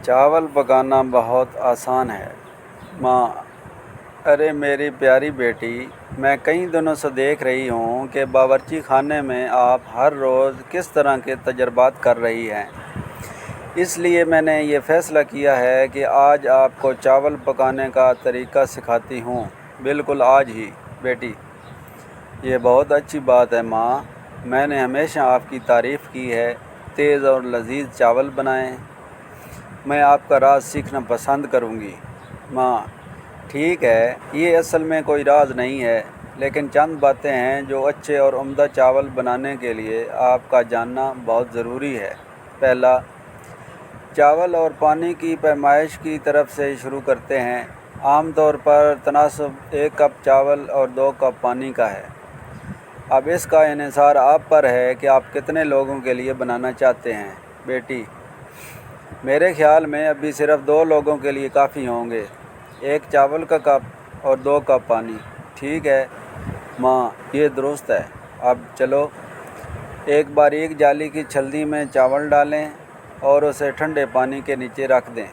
चावल पकाना बहुत आसान है माँ। अरे मेरी प्यारी बेटी, मैं कई दिनों से देख रही हूँ कि बावर्ची खाने में आप हर रोज़ किस तरह के तजर्बात कर रही हैं। इसलिए मैंने ये फ़ैसला किया है कि आज आपको चावल पकाने का तरीका सिखाती हूँ। बिल्कुल आज ही बेटी। ये बहुत अच्छी बात है माँ। मैंने हमेशा आपकी तारीफ़ की है। तेज़ और लजीज चावल बनाएं। मैं आपका राज सीखना पसंद करूँगी माँ। ठीक है, ये असल में कोई राज नहीं है, लेकिन चंद बातें हैं जो अच्छे और उम्दा चावल बनाने के लिए आपका जानना बहुत ज़रूरी है। पहला, चावल और पानी की पैमाइश की तरफ से शुरू करते हैं। आमतौर पर तनासब 1 कप चावल और 2 कप पानी का है। अब इसका इन्हिसार आप पर है कि आप कितने लोगों के लिए बनाना चाहते हैं बेटी। मेरे ख़्याल में अभी सिर्फ 2 लोगों के लिए काफ़ी होंगे। 1 चावल का कप और 2 कप पानी। ठीक है माँ, ये दुरुस्त है। अब चलो, एक बारीक जाली की छलनी में चावल डालें और उसे ठंडे पानी के नीचे रख दें।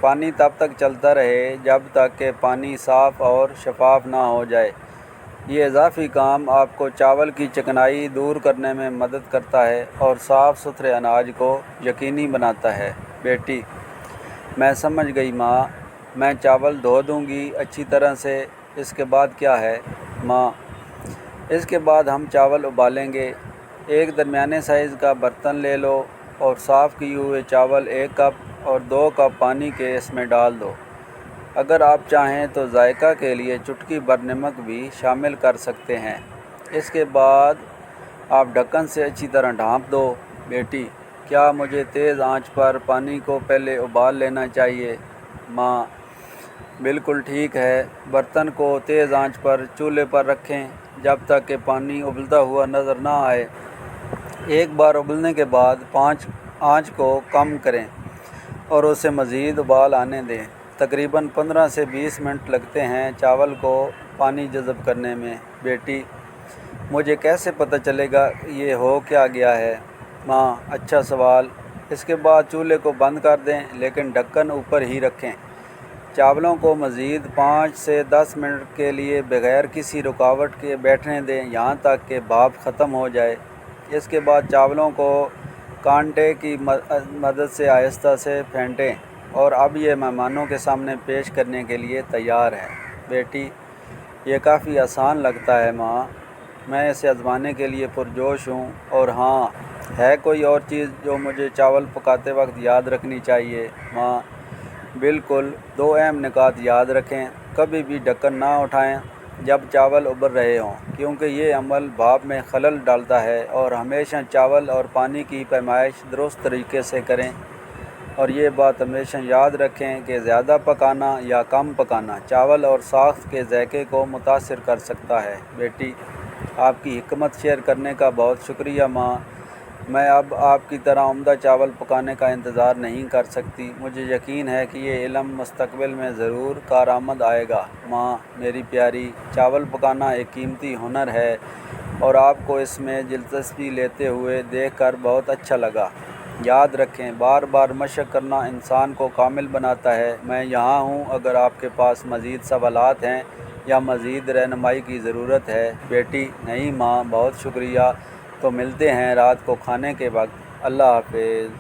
पानी तब तक चलता रहे जब तक कि पानी साफ़ और शफाफ ना हो जाए। ये इजाफ़ी काम आपको चावल की चिकनाई दूर करने में मदद करता है और साफ़ सुथरे अनाज को यकीनी बनाता है बेटी। मैं समझ गई माँ। मैं चावल धो दूँगी अच्छी तरह से। इसके बाद क्या है माँ? इसके बाद हम चावल उबालेंगे। एक दरमियाने साइज़ का बर्तन ले लो और साफ़ किए हुए चावल 1 कप और 2 कप पानी के इसमें डाल दो। अगर आप चाहें तो जायका के लिए चुटकी भर नमक भी शामिल कर सकते हैं। इसके बाद आप ढक्कन से अच्छी तरह ढाँप दो बेटी। क्या मुझे तेज़ आंच पर पानी को पहले उबाल लेना चाहिए माँ? बिल्कुल ठीक है। बर्तन को तेज़ आंच पर चूल्हे पर रखें जब तक कि पानी उबलता हुआ नज़र ना आए। एक बार उबलने के बाद आंच को कम करें और उसे मज़ीद उबाल आने दें। तकरीबन 15 से 20 मिनट लगते हैं चावल को पानी जज़ब करने में बेटी। मुझे कैसे पता चलेगा ये हो क्या गया है माँ? अच्छा सवाल। इसके बाद चूल्हे को बंद कर दें, लेकिन ढक्कन ऊपर ही रखें। चावलों को मज़ीद 5 से 10 मिनट के लिए बग़ैर किसी रुकावट के बैठने दें, यहाँ तक कि भाप ख़त्म हो जाए। इसके बाद चावलों को कांटे की मदद से आहिस्ता से फेंटें और अब ये मेहमानों के सामने पेश करने के लिए तैयार है बेटी। ये काफ़ी आसान लगता है माँ। मैं इसे आज़माने के लिए पुरजोश हूँ। और हाँ, है कोई और चीज़ जो मुझे चावल पकाते वक्त याद रखनी चाहिए माँ? बिल्कुल, 2 अहम निकात याद रखें। कभी भी ढक्कन ना उठाएं जब चावल उबल रहे हों, क्योंकि ये अमल भाप में खलल डालता है। और हमेशा चावल और पानी की पैमाइश दुरुस्त तरीके से करें। और ये बात हमेशा याद रखें कि ज़्यादा पकाना या कम पकाना चावल और साख्त के ज़ायके को मुतासिर कर सकता है बेटी। आपकी हिकमत शेयर करने का बहुत शुक्रिया माँ। मैं अब आपकी तरह उम्दा चावल पकाने का इंतज़ार नहीं कर सकती। मुझे यकीन है कि ये इल्म मुस्तक़बिल में ज़रूर कारआमद आएगा माँ। मेरी प्यारी, चावल पकाना एक कीमती हुनर है और आपको इसमें दिलचस्पी लेते हुए देखकर बहुत अच्छा लगा। याद रखें, बार बार मशक़ करना इंसान को कामिल बनाता है। मैं यहाँ हूँ अगर आपके पास मज़ीद सवालात हैं या मज़ीद रहनुमाई की ज़रूरत है बेटी। नहीं माँ, बहुत शुक्रिया। तो मिलते हैं रात को खाने के वक्त। अल्लाह हाफ़िज़।